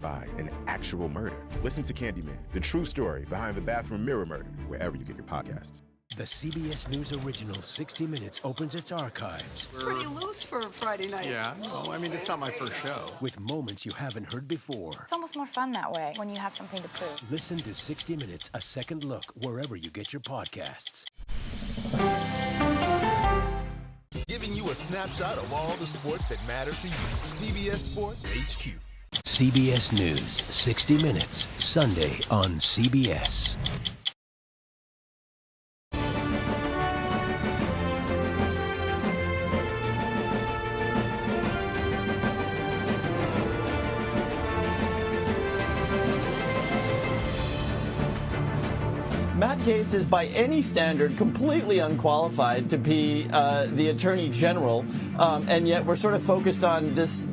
by an actual murder. Listen to Candyman, the true story behind the bathroom mirror murder, wherever you get your podcasts. The CBS News original 60 Minutes opens its archives. Pretty loose for a Friday night. Yeah, no, I mean, it's not my first show. With moments you haven't heard before. It's almost more fun that way when you have something to prove. Listen to 60 Minutes, a second look, wherever you get your podcasts. Giving you a snapshot of all the sports that matter to you. CBS Sports HQ. CBS News, 60 Minutes, Sunday on CBS. Matt Gaetz is by any standard completely unqualified to be the Attorney General, and yet we're sort of focused on this,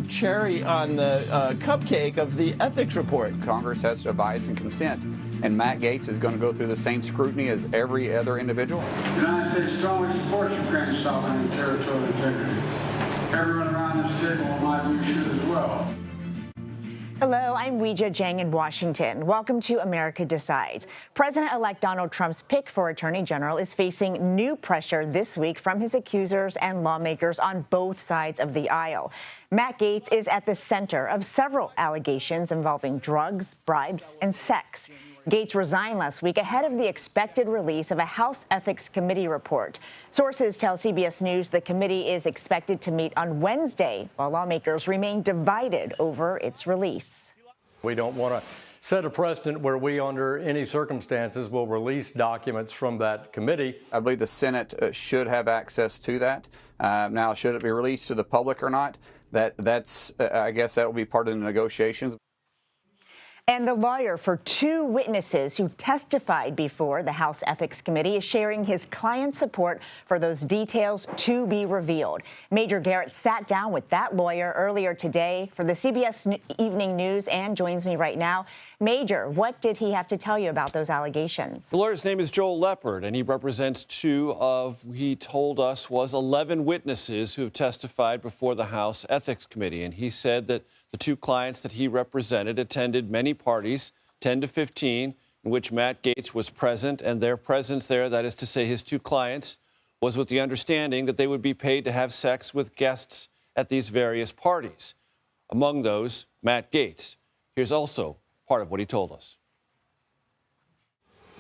cherry on the cupcake of the ethics report. Congress has to advise and consent, and Matt Gaetz is going to go through the same scrutiny as every other individual. The United States strongly supports Ukraine's sovereignty and territorial integrity. Everyone around this table, in my view, should as well. Hello, I'm Weijia Jiang in Washington. Welcome to America Decides. President-elect Donald Trump's pick for Attorney General is facing new pressure this week from his accusers and lawmakers on both sides of the aisle. Matt Gaetz is at the center of several allegations involving drugs, bribes, and sex. Gaetz resigned last week ahead of the expected release of a House Ethics Committee report. Sources tell CBS News the committee is expected to meet on Wednesday, while lawmakers remain divided over its release. We don't want to set a precedent where we, under any circumstances, will release documents from that committee. I believe the Senate should have access to that. Now, should it be released to the public or not? I guess that will be part of the negotiations. And the lawyer for two witnesses who testified before the House Ethics Committee is sharing his client's support for those details to be revealed. Major Garrett sat down with that lawyer earlier today for the CBS Evening News and joins me right now. Major, what did he have to tell you about those allegations? The lawyer's name is Joel Leopard, and he represents two of, he told us, was 11 witnesses who have testified before the House Ethics Committee. And he said that the two clients that he represented attended many parties, 10 to 15, in which Matt Gaetz was present, and their presence there, that is to say his two clients, was with the understanding that they would be paid to have sex with guests at these various parties. Among those, Matt Gaetz. Here's also part of what he told us.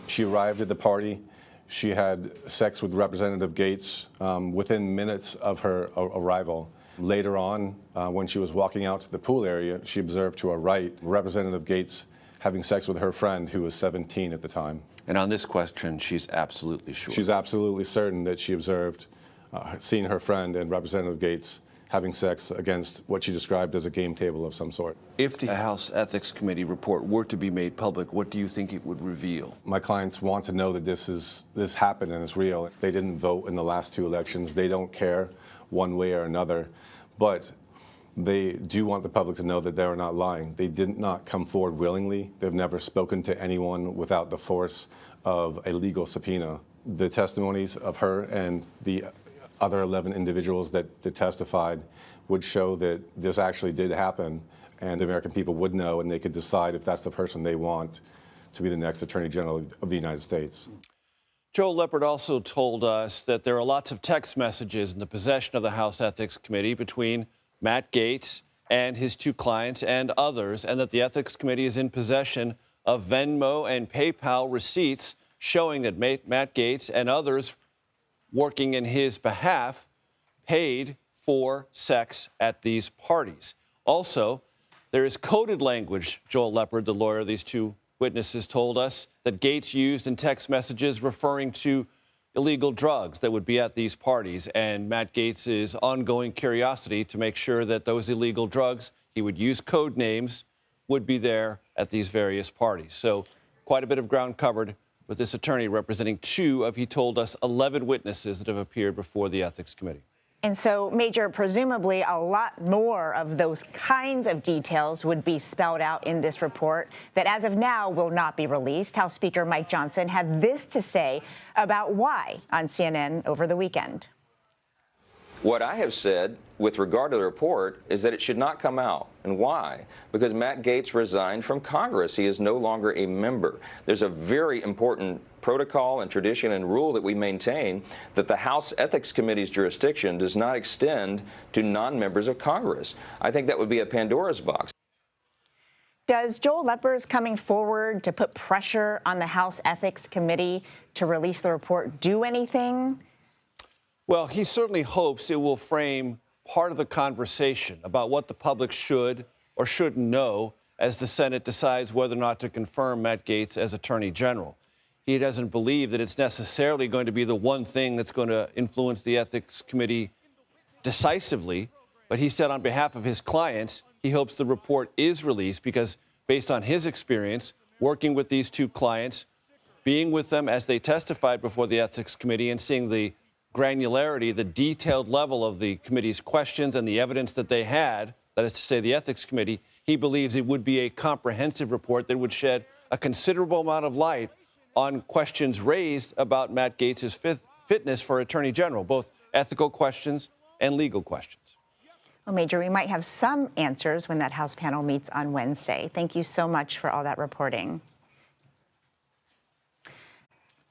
She arrived at the party. She had sex with Representative Gaetz within minutes of her arrival. Later on, when she was walking out to the pool area, she observed to her right Representative Gaetz having sex with her friend, who was 17 at the time. And on this question, she's absolutely sure. She's absolutely certain that she observed seeing her friend and Representative Gaetz having sex against what she described as a game table of some sort. If the House Ethics Committee report were to be made public, what do you think it would reveal? My clients want to know that this happened and it's real. They didn't vote in the last two elections. They don't care one way or another, but they do want the public to know that they're not lying. They did not come forward willingly. They've never spoken to anyone without the force of a legal subpoena. The testimonies of her and the other 11 individuals that testified would show that this actually did happen, and the American people would know, and they could decide if that's the person they want to be the next Attorney General of the United States. Joel Leopard also told us that there are lots of text messages in the possession of the House Ethics Committee between Matt Gaetz and his two clients and others, and that the Ethics Committee is in possession of Venmo and PayPal receipts showing that Matt Gaetz and others working in his behalf paid for sex at these parties. Also, there is coded language, Joel Leopard, the lawyer of these two witnesses, told us, that Gaetz used in text messages referring to illegal drugs that would be at these parties, and Matt Gaetz's ongoing curiosity to make sure that those illegal drugs, he would use code names, would be there at these various parties. So quite a bit of ground covered with this attorney representing two of, he told us, 11 witnesses that have appeared before the Ethics Committee. And so, Major, presumably a lot more of those kinds of details would be spelled out in this report that, as of now, will not be released. House Speaker Mike Johnson had this to say about why on CNN over the weekend. What I have said with regard to the report is that it should not come out. And why? Because Matt Gaetz resigned from Congress. He is no longer a member. There's a very important protocol and tradition and rule that we maintain that the House Ethics Committee's jurisdiction does not extend to non-members of Congress. I think that would be a Pandora's box. Does Joel Leppers coming forward to put pressure on the House Ethics Committee to release the report do anything? Well, he certainly hopes it will frame part of the conversation about what the public should or shouldn't know as the Senate decides whether or not to confirm Matt Gaetz as Attorney General. He doesn't believe that it's necessarily going to be the one thing that's going to influence the Ethics Committee decisively, but he said on behalf of his clients, he hopes the report is released because based on his experience working with these two clients, being with them as they testified before the Ethics Committee and seeing the granularity, the detailed level of the committee's questions and the evidence that they had, that is to say the Ethics Committee, he believes it would be a comprehensive report that would shed a considerable amount of light on questions raised about Matt Gaetz's fitness for Attorney General, both ethical questions and legal questions. Well, Major, we might have some answers when that House panel meets on Wednesday. Thank you so much for all that reporting.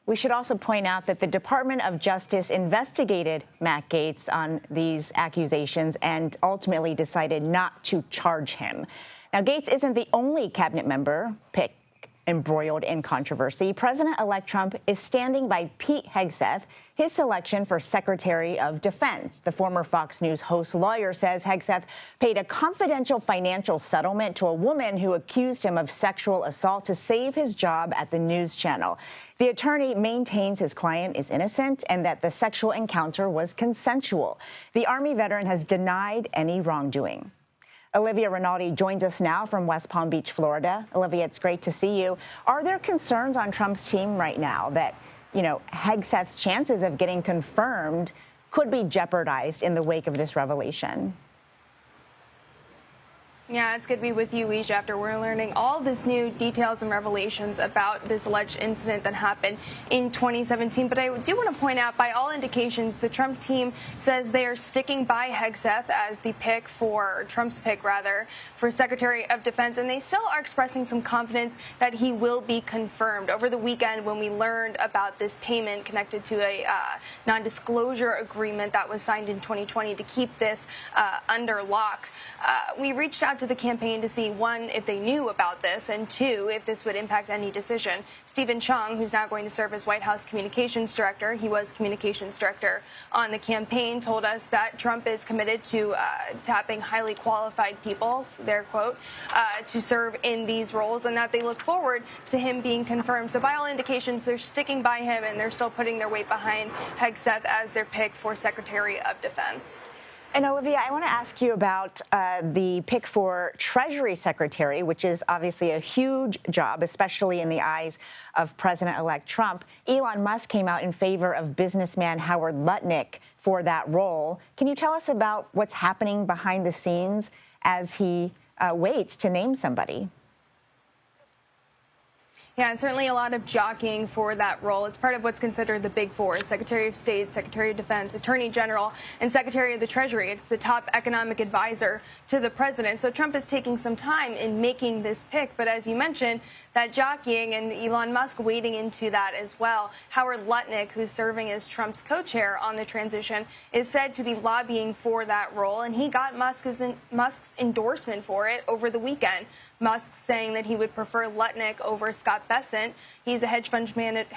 We should also point out that the Department of Justice investigated Matt Gaetz on these accusations and ultimately decided not to charge him. Now, Gaetz isn't the only cabinet member picked embroiled in controversy. President-elect Trump is standing by Pete Hegseth, his selection for Secretary of Defense. The former Fox News host lawyer says Hegseth paid a confidential financial settlement to a woman who accused him of sexual assault to save his job at the news channel. The attorney maintains his client is innocent and that the sexual encounter was consensual. The Army veteran has denied any wrongdoing. Olivia Rinaldi joins us now from West Palm Beach, Florida. Olivia, it's great to see you. Are there concerns on Trump's team right now that, Hegseth's chances of getting confirmed could be jeopardized in the wake of this revelation? Yeah, it's good to be with you, Weija, after we're learning all this new details and revelations about this alleged incident that happened in 2017. But I do want to point out, by all indications, the Trump team says they are sticking by Hegseth as the pick for, Trump's pick rather, for Secretary of Defense. And they still are expressing some confidence that he will be confirmed. Over the weekend, when we learned about this payment connected to a non-disclosure agreement that was signed in 2020 to keep this under locks, we reached out to the campaign to see, one, if they knew about this, and two, if this would impact any decision. Stephen Chung, who's now going to serve as White House communications director, he was communications director on the campaign, told us that Trump is committed to tapping highly qualified people, their quote, to serve in these roles, and that they look forward to him being confirmed. So by all indications, they're sticking by him, and they're still putting their weight behind Hegseth as their pick for Secretary of Defense. And Olivia, I want to ask you about the pick for Treasury Secretary, which is obviously a huge job, especially in the eyes of President-elect Trump. Elon Musk came out in favor of businessman Howard Lutnick for that role. Can you tell us about what's happening behind the scenes as he waits to name somebody? Yeah, and certainly a lot of jockeying for that role. It's part of what's considered the Big Four: Secretary of State, Secretary of Defense, Attorney General, and Secretary of the Treasury. It's the top economic advisor to the president. So Trump is taking some time in making this pick. But as you mentioned, that jockeying and Elon Musk wading into that as well. Howard Lutnick, who's serving as Trump's co-chair on the transition, is said to be lobbying for that role, and he got Musk's endorsement for it over the weekend. Musk saying that he would prefer Lutnick over Scott Bessent. He's a hedge fund manager,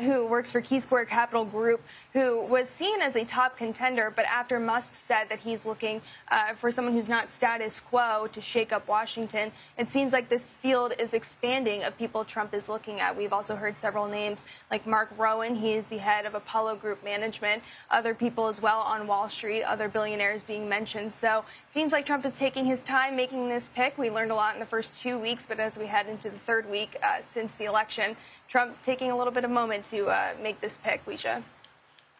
who works for Key Square Capital Group, who was seen as a top contender. But after Musk said that he's looking for someone who's not status quo to shake up Washington, it seems like this field is expanding of people Trump is looking at. We've also heard several names like Mark Rowan. He is the head of Apollo Group Management. Other people as well on Wall Street, other billionaires being mentioned. So it seems like Trump is taking his time making this pick. We learned a lot in the first 2 weeks, but as we head into the third week since the election, Trump taking a little bit of moment to make this pick, Weija.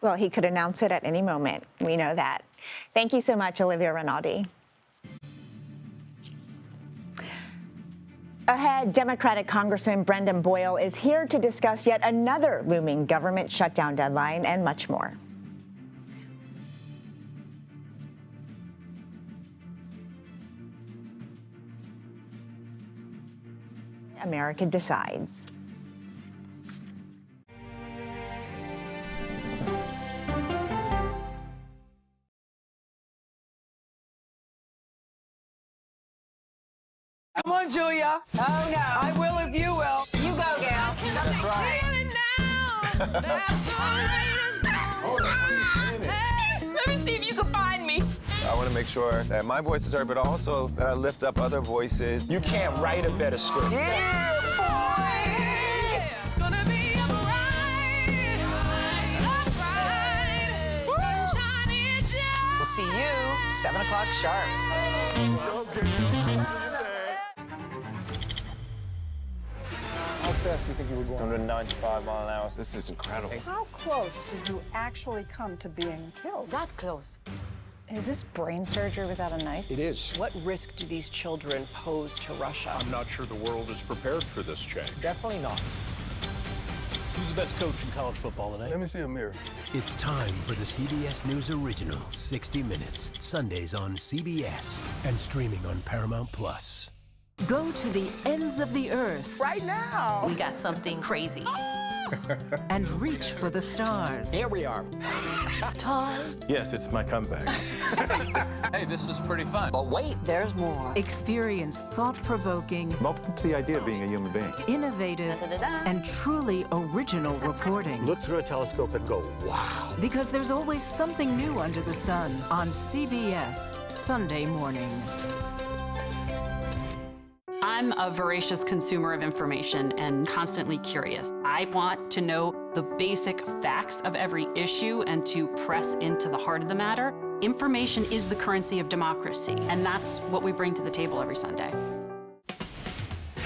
Well, he could announce it at any moment. We know that. Thank you so much, Olivia Rinaldi. Ahead, Democratic Congressman Brendan Boyle is here to discuss yet another looming government shutdown deadline and much more. America Decides. Come on, Julia. Oh, no. I will if you will. You go, gal. That's right. Let me see if you can find me. I want to make sure that my voice is heard, but also that I lift up other voices. You can't write a better script. Yeah, boy. It's gonna be a ride. Sunshine it down. We'll see you 7 o'clock sharp. How fast do you think you were going? 195 miles an hour. This is incredible. How close did you actually come to being killed? That close. Is this brain surgery without a knife? It is. What risk do these children pose to Russia? I'm not sure the world is prepared for this change. Definitely not. Who's the best coach in college football today? Let me see a mirror. It's time for the CBS News original, 60 Minutes. Sundays on CBS and streaming on Paramount Plus. Go to the ends of the earth. Right now. We got something crazy. And reach for the stars. Here we are. Time. Yes, it's my comeback. Hey, this is pretty fun. But wait, there's more. Experience thought-provoking, Welcome to the idea of being a human being. innovative, and truly original reporting. Look through a telescope and go, wow. Because there's always something new under the sun on CBS Sunday morning. I'm a voracious consumer of information and constantly curious. I want to know the basic facts of every issue and to press into the heart of the matter. Information is the currency of democracy, and that's what we bring to the table every Sunday.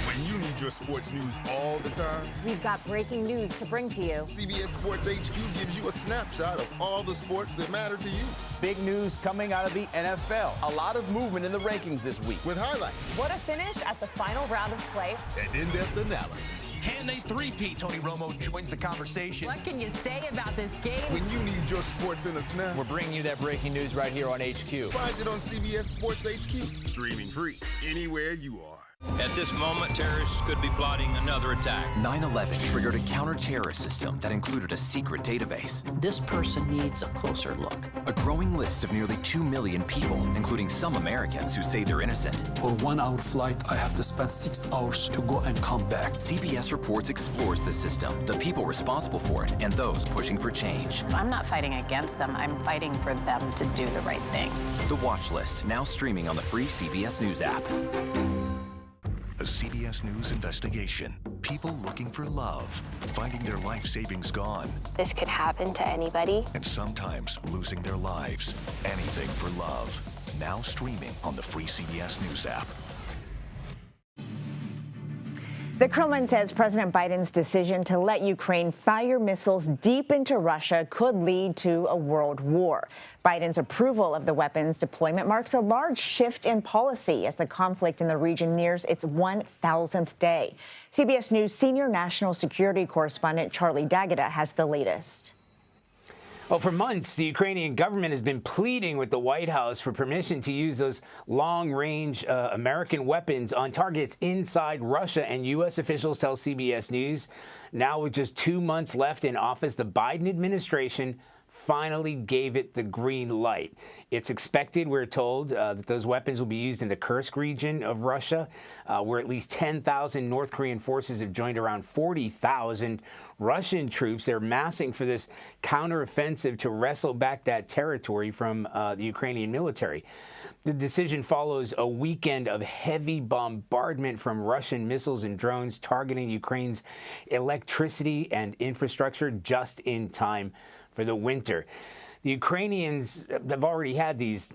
When you need your sports news all the time, We've got breaking news to bring to you. CBS Sports HQ gives you a snapshot of all the sports that matter to you. Big news coming out of the NFL. A lot of movement in the rankings this week. With highlights What a finish at the final round of play. and in-depth analysis. Can they three-peat? Tony Romo joins the conversation. What can you say about this game? When you need your sports in a snap, We're bringing you that breaking news right here on HQ. find it on CBS Sports HQ. Streaming free anywhere you are. At this moment, terrorists could be plotting another attack. 9/11 triggered a counter-terrorist system that included a secret database. This person needs a closer look. A growing list of nearly 2 million people, including some Americans who say they're innocent. For 1 hour flight, I have to spend 6 hours to go and come back. CBS Reports explores the system, the people responsible for it, and those pushing for change. I'm not fighting against them. I'm fighting for them to do the right thing. The Watch List, now streaming on the free CBS News app. A CBS News investigation. People looking for love, finding their life savings gone, This could happen to anybody. and sometimes losing their lives. Anything for love. Now streaming on the free CBS News app. The Kremlin says President Biden's decision to let Ukraine fire missiles deep into Russia could lead to a world war. Biden's approval of the weapons deployment marks a large shift in policy as the conflict in the region nears its 1,000th day. CBS News senior national security correspondent Charlie D'Agata has the latest. Well, for months, the Ukrainian government has been pleading with the White House for permission to use those long-range American weapons on targets inside Russia, and U.S. officials tell CBS News now with just 2 months left in office, the Biden administration finally gave it the green light. It's expected, we're told, that those weapons will be used in the Kursk region of Russia, where at least 10,000 North Korean forces have joined around 40,000 Russian troops. They're massing for this counteroffensive to wrestle back that territory from the Ukrainian military. The decision follows a weekend of heavy bombardment from Russian missiles and drones targeting Ukraine's electricity and infrastructure just in time for the winter. The Ukrainians have already had these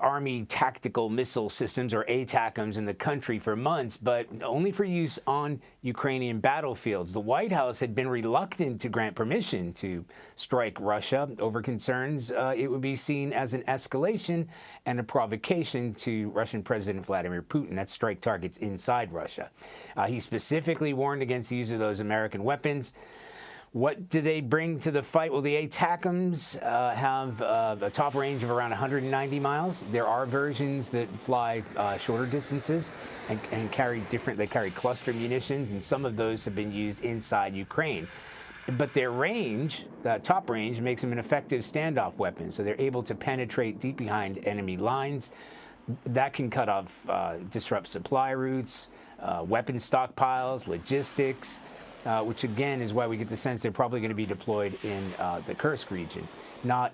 Army tactical missile systems, or ATACMs, in the country for months, but only for use on Ukrainian battlefields. The White House had been reluctant to grant permission to strike Russia over concerns it would be seen as an escalation and a provocation to Russian President Vladimir Putin. That strike targets inside Russia. He specifically warned against the use of those American weapons. What do they bring to the fight? Well, the ATACMS have a top range of around 190 miles. There are versions that fly shorter distances and carry they carry cluster munitions, and some of those have been used inside Ukraine. But their range, the top range, makes them an effective standoff weapon. So they're able to penetrate deep behind enemy lines. That can cut off, disrupt supply routes, weapon stockpiles, logistics, which again is why we get the sense they're probably going to be deployed in the Kursk region, not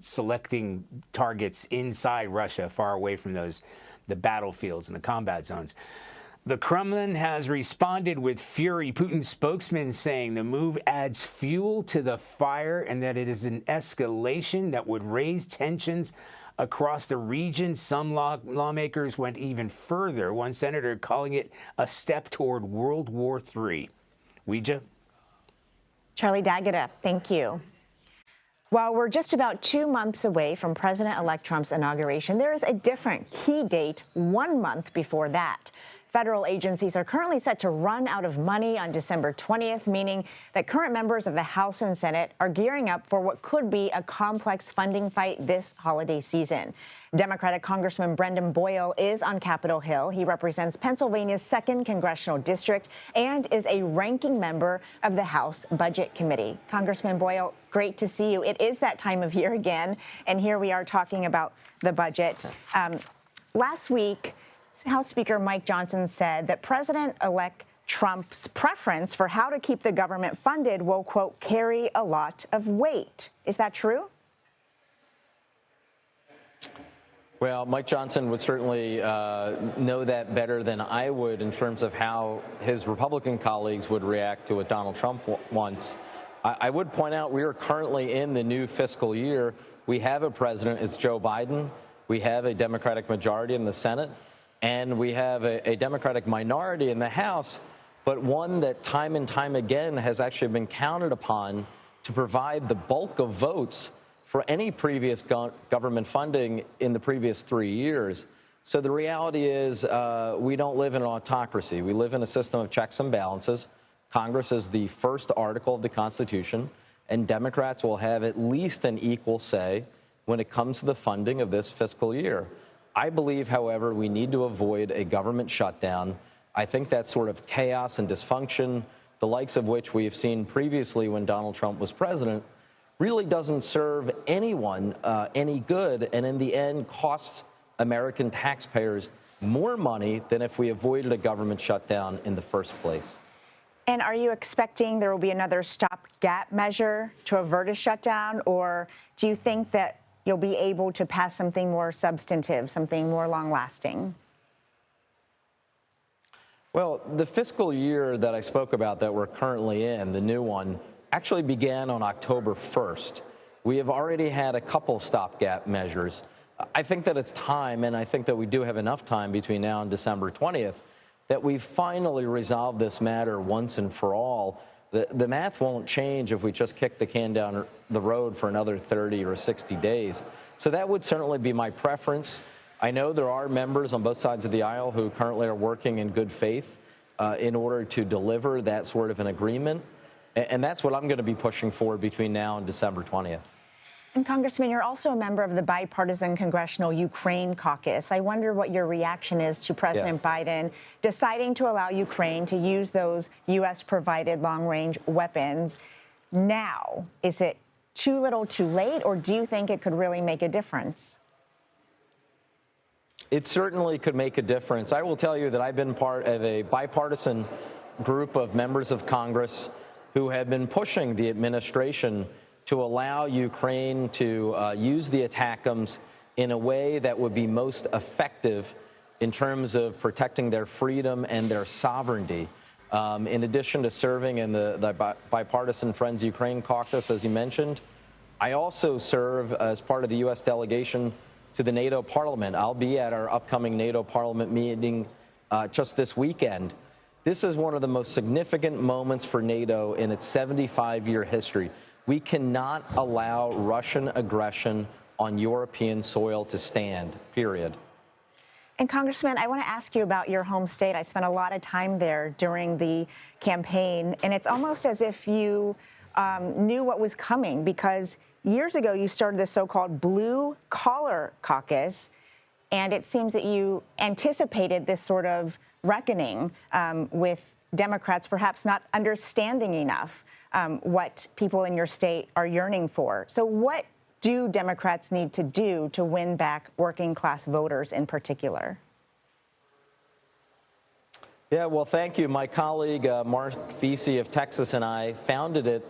selecting targets inside Russia, far away from the battlefields and the combat zones. The Kremlin has responded with fury. Putin's spokesman saying the move adds fuel to the fire and that it is an escalation that would raise tensions across the region. Some lawmakers went even further, one senator calling it a step toward World War III. Ouija? Charlie D'Agata, thank you. While we're just about 2 months away from President-elect Trump's inauguration, there is a different key date 1 month before that. Federal agencies are currently set to run out of money on December 20th, meaning that current members of the House and Senate are gearing up for what could be a complex funding fight this holiday season. Democratic Congressman Brendan Boyle is on Capitol Hill. He represents Pennsylvania's 2nd Congressional District and is a ranking member of the House Budget Committee. Congressman Boyle, great to see you. It is that time of year again, and here we are talking about the budget. Last week, House Speaker Mike Johnson said that President-elect Trump's preference for how to keep the government funded will, quote, carry a lot of weight. Is that true? Well, Mike Johnson would certainly know that better than I would in terms of how his Republican colleagues would react to what Donald Trump wants. I would point out we are currently in the new fiscal year. We have a president, it's Joe Biden. We have a Democratic majority in the Senate. And we have a Democratic minority in the House, but one that time and time again has actually been counted upon to provide the bulk of votes for any previous government funding in the previous 3 years. So the reality is we don't live in an autocracy. We live in a system of checks and balances. Congress is the first article of the Constitution, and Democrats will have at least an equal say when it comes to the funding of this fiscal year. I believe, however, we need to avoid a government shutdown. I think that sort of chaos and dysfunction, the likes of which we have seen previously when Donald Trump was president, really doesn't serve anyone any good, and in the end costs American taxpayers more money than if we avoided a government shutdown in the first place. And are you expecting there will be another stopgap measure to avert a shutdown, or do you think that you'll be able to pass something more substantive, something more long-lasting? Well, the fiscal year that I spoke about that we're currently in, the new one, actually began on October 1st. We have already had a couple stopgap measures. I think that it's time, and I think that we do have enough time between now and December 20th, that we finally resolve this matter once and for all. The math won't change if we just kick the can down the road for another 30 or 60 days. So that would certainly be my preference. I know there are members on both sides of the aisle who currently are working in good faith in order to deliver that sort of an agreement. And that's what I'm going to be pushing for between now and December 20th. And Congressman, you're also a member of the bipartisan Congressional Ukraine Caucus. I wonder what your reaction is to President Biden deciding to allow Ukraine to use those U.S.-provided long-range weapons now. Is it too little too late, or do you think it could really make a difference? It certainly could make a difference. I will tell you that I've been part of a bipartisan group of members of Congress who have been pushing the administration to allow Ukraine to use the ATACMS in a way that would be most effective in terms of protecting their freedom and their sovereignty. In addition to serving in the Bipartisan Friends Ukraine Caucus, as you mentioned, I also serve as part of the U.S. delegation to the NATO Parliament. I'll be at our upcoming NATO Parliament meeting just this weekend. This is one of the most significant moments for NATO in its 75-year history. We cannot allow Russian aggression on European soil to stand, period. And Congressman, I want to ask you about your home state. I spent a lot of time there during the campaign, and it's almost as if you knew what was coming, because years ago you started the so-called Blue Collar Caucus, and it seems that you anticipated this sort of reckoning with Democrats perhaps not understanding enough what people in your state are yearning for. So what do Democrats need to do to win back working class voters in particular? Yeah, well, thank you. My colleague, Mark Vesey of Texas, and I founded it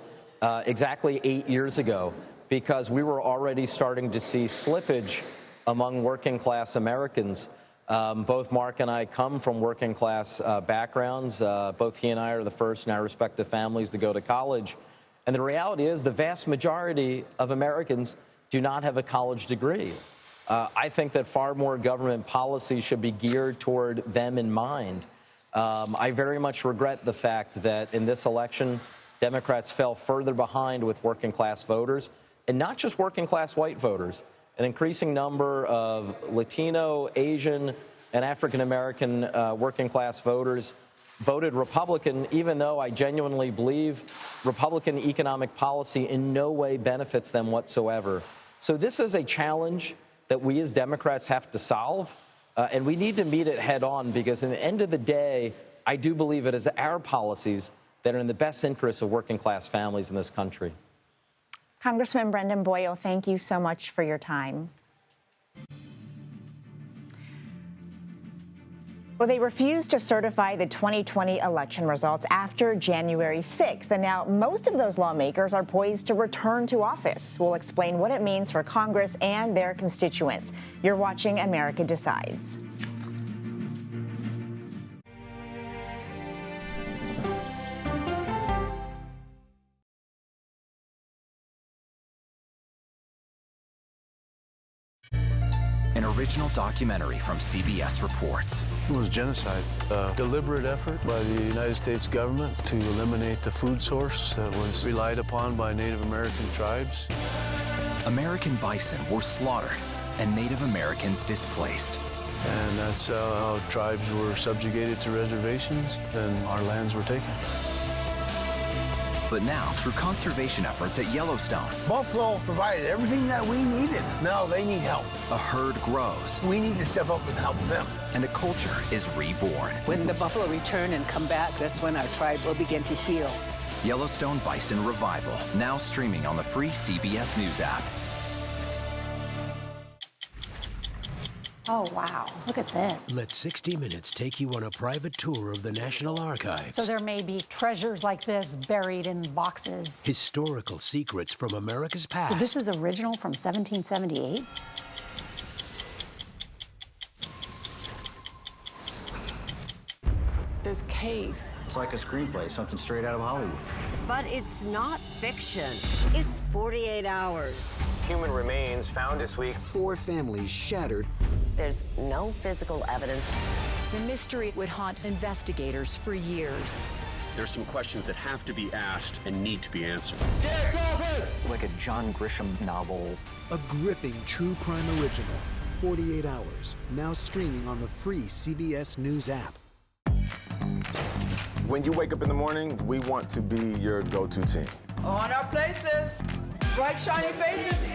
exactly 8 years ago because we were already starting to see slippage among working class Americans. Both Mark and I come from working class backgrounds. Both he and I are the first in our respective families to go to college. And the reality is the vast majority of Americans do not have a college degree. I think that far more government policy should be geared toward them in mind. I very much regret the fact that in this election, Democrats fell further behind with working class voters, and not just working class white voters. An increasing number of Latino, Asian, and African-American working class voters voted Republican, even though I genuinely believe Republican economic policy in no way benefits them whatsoever. So this is a challenge that we as Democrats have to solve, and we need to meet it head on, because in the end of the day, I do believe it is our policies that are in the best interest of working class families in this country. Congressman Brendan Boyle, thank you so much for your time. Well, they refused to certify the 2020 election results after January 6th, and now most of those lawmakers are poised to return to office. We'll explain what it means for Congress and their constituents. You're watching America Decides. An original documentary from CBS reports. It was genocide, a deliberate effort by the United States government to eliminate the food source that was relied upon by Native American tribes. American bison were slaughtered and Native Americans displaced. And that's how tribes were subjugated to reservations and our lands were taken. But now, through conservation efforts at Yellowstone, Buffalo provided everything that we needed. Now they need help. a herd grows. We need to step up and help them. And a culture is reborn. When the buffalo return and come back, that's when our tribe will begin to heal. Yellowstone Bison Revival, now streaming on the free CBS News app. Oh, wow. Look at this. Let 60 Minutes take you on a private tour of the National Archives. So there may be treasures like this buried in boxes. Historical secrets from America's past. So this is original from 1778? This case. It's like a screenplay, something straight out of Hollywood. But it's not fiction. It's 48 hours. Human remains found this week. 4 families shattered. There's no physical evidence. The mystery would haunt investigators for years. There's some questions that have to be asked and need to be answered. Like a John Grisham novel. A gripping true crime original. 48 hours. Now streaming on the free CBS News app. When you wake up in the morning, we want to be your go-to team. On our places. Bright, shiny faces.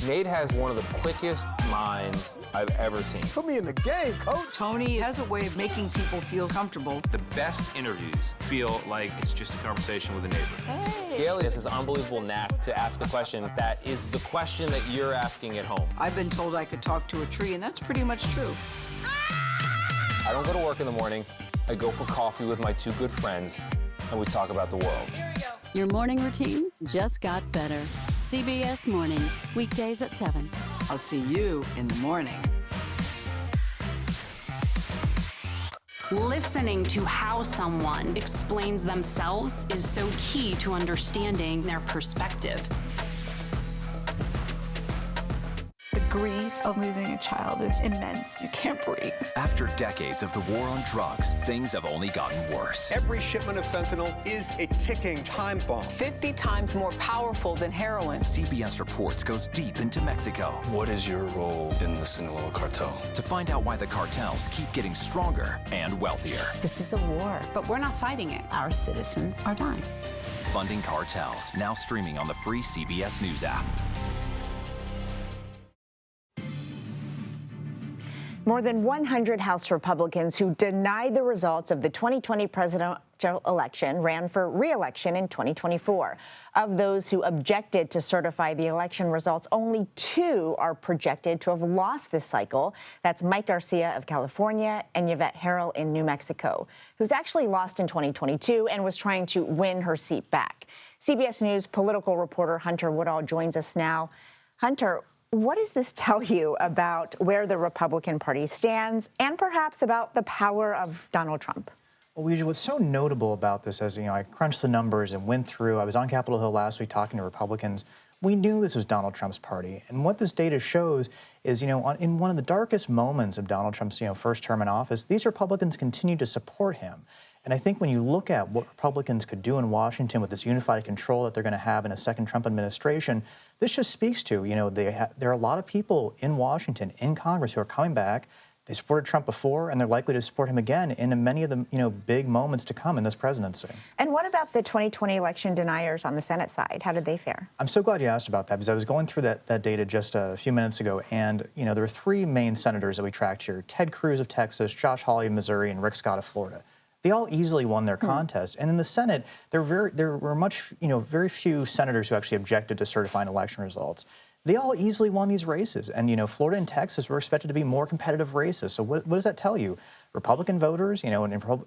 Nate has one of the quickest minds I've ever seen. Put me in the game, coach. Tony has a way of making people feel comfortable. The best interviews feel like it's just a conversation with a neighbor. Hey. Gail has this unbelievable knack to ask a question that is the question that you're asking at home. I've been told I could talk to a tree, and that's pretty much true. I don't go to work in the morning. I go for coffee with my 2 good friends, and we talk about the world. Your morning routine just got better. CBS Mornings, weekdays at 7. I'll see you in the morning. Listening to how someone explains themselves is so key to understanding their perspective. The grief of losing a child is immense. You can't breathe. After decades of the war on drugs, things have only gotten worse. Every shipment of fentanyl is a ticking time bomb. 50 times more powerful than heroin. CBS Reports goes deep into Mexico. What is your role in the Sinaloa cartel? To find out why the cartels keep getting stronger and wealthier. This is a war, but we're not fighting it. Our citizens are dying. funding cartels. Now streaming on the free CBS News app. More than 100 House Republicans who denied the results of the 2020 presidential election ran for re-election in 2024. Of those who objected to certify the election results, only 2 are projected to have lost this cycle. That's Mike Garcia of California and Yvette Harrell in New Mexico, who's actually lost in 2022 and was trying to win her seat back. CBS News political reporter Hunter Woodall joins us now. Hunter, what does this tell you about where the Republican Party stands and perhaps about the power of Donald Trump? Well, Weijia, what's so notable about this, as I crunched the numbers and went through, I was on Capitol Hill last week talking to Republicans. We knew this was Donald Trump's party. And what this data shows is, in one of the darkest moments of Donald Trump's, first term in office, these Republicans continue to support him. And I think when you look at what Republicans could do in Washington with this unified control that they're going to have in a second Trump administration, this just speaks to, there are a lot of people in Washington, in Congress, who are coming back. They supported Trump before, and they're likely to support him again in many of the, big moments to come in this presidency. And what about the 2020 election deniers on the Senate side? How did they fare? I'm so glad you asked about that, because I was going through that data just a few minutes ago, and, there were 3 main senators that we tracked here: Ted Cruz of Texas, Josh Hawley of Missouri, and Rick Scott of Florida. They all easily won their contest. And in the Senate, there were very few senators who actually objected to certifying election results. They all easily won these races. And, Florida and Texas were expected to be more competitive races. So what does that tell you? Republican voters, in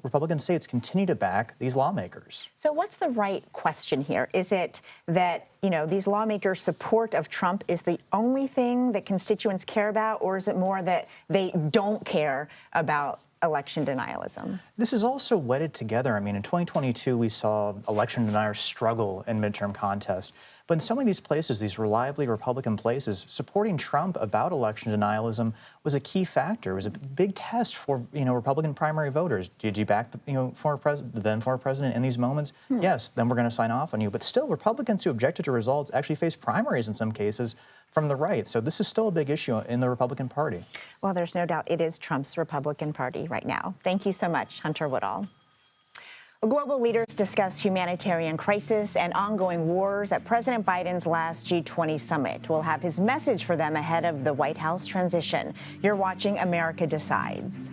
Republican states continue to back these lawmakers. So what's the right question here? Is it that, these lawmakers' support of Trump is the only thing that constituents care about, or is it more that they don't care about election denialism? This is also wedded together. In 2022, we saw election deniers struggle in midterm contests. But in some of these places, these reliably Republican places, supporting Trump about election denialism was a key factor. It was a big test for, Republican primary voters. Did you back the, then former president in these moments? Yes, then we're going to sign off on you. But still, Republicans who objected to results actually face primaries in some cases from the right. So this is still a big issue in the Republican Party. Well, there's no doubt it is Trump's Republican Party right now. Thank you so much, Hunter Woodall. Global leaders discussed humanitarian crisis and ongoing wars at President Biden's last G20 summit. We'll have his message for them ahead of the White House transition. You're watching America Decides.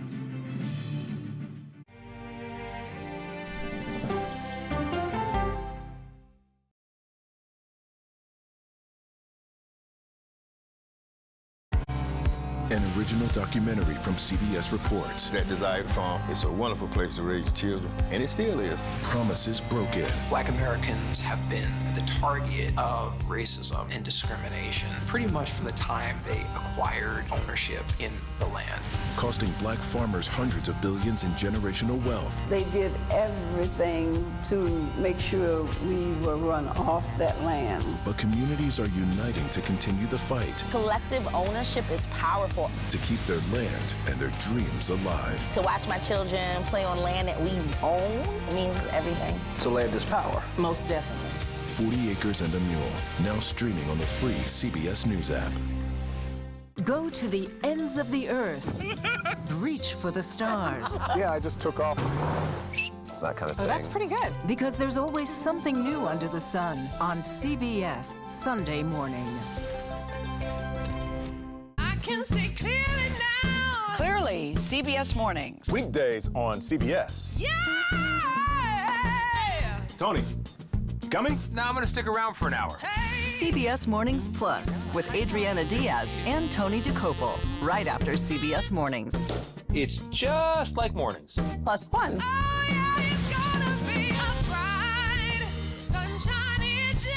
An original documentary from CBS Reports. That desired farm is a wonderful place to raise children, and it still is. Promises broken. Black Americans have been the target of racism and discrimination pretty much from the time they acquired ownership in the land. Costing black farmers hundreds of billions in generational wealth. They did everything to make sure we were run off that land. But communities are uniting to continue the fight. Collective ownership is powerful. To keep their land and their dreams alive. To watch my children play on land that we own means everything. So land is power. Most definitely. 40 Acres and a Mule, now streaming on the free CBS News app. Go to the ends of the earth. Reach for the stars. Yeah, I just took off. That kind of thing. Oh, that's pretty good. Because there's always something new under the sun on CBS Sunday morning. I can see clearly now. Clearly, CBS Mornings. Weekdays on CBS. Yeah! Tony, coming? No, I'm gonna stick around for an hour. Hey! CBS Mornings Plus with Adriana Diaz and Tony DeCopel, right after CBS Mornings. It's just like mornings. Plus fun. Oh, yeah, it's gonna be a bright, sunshiny day.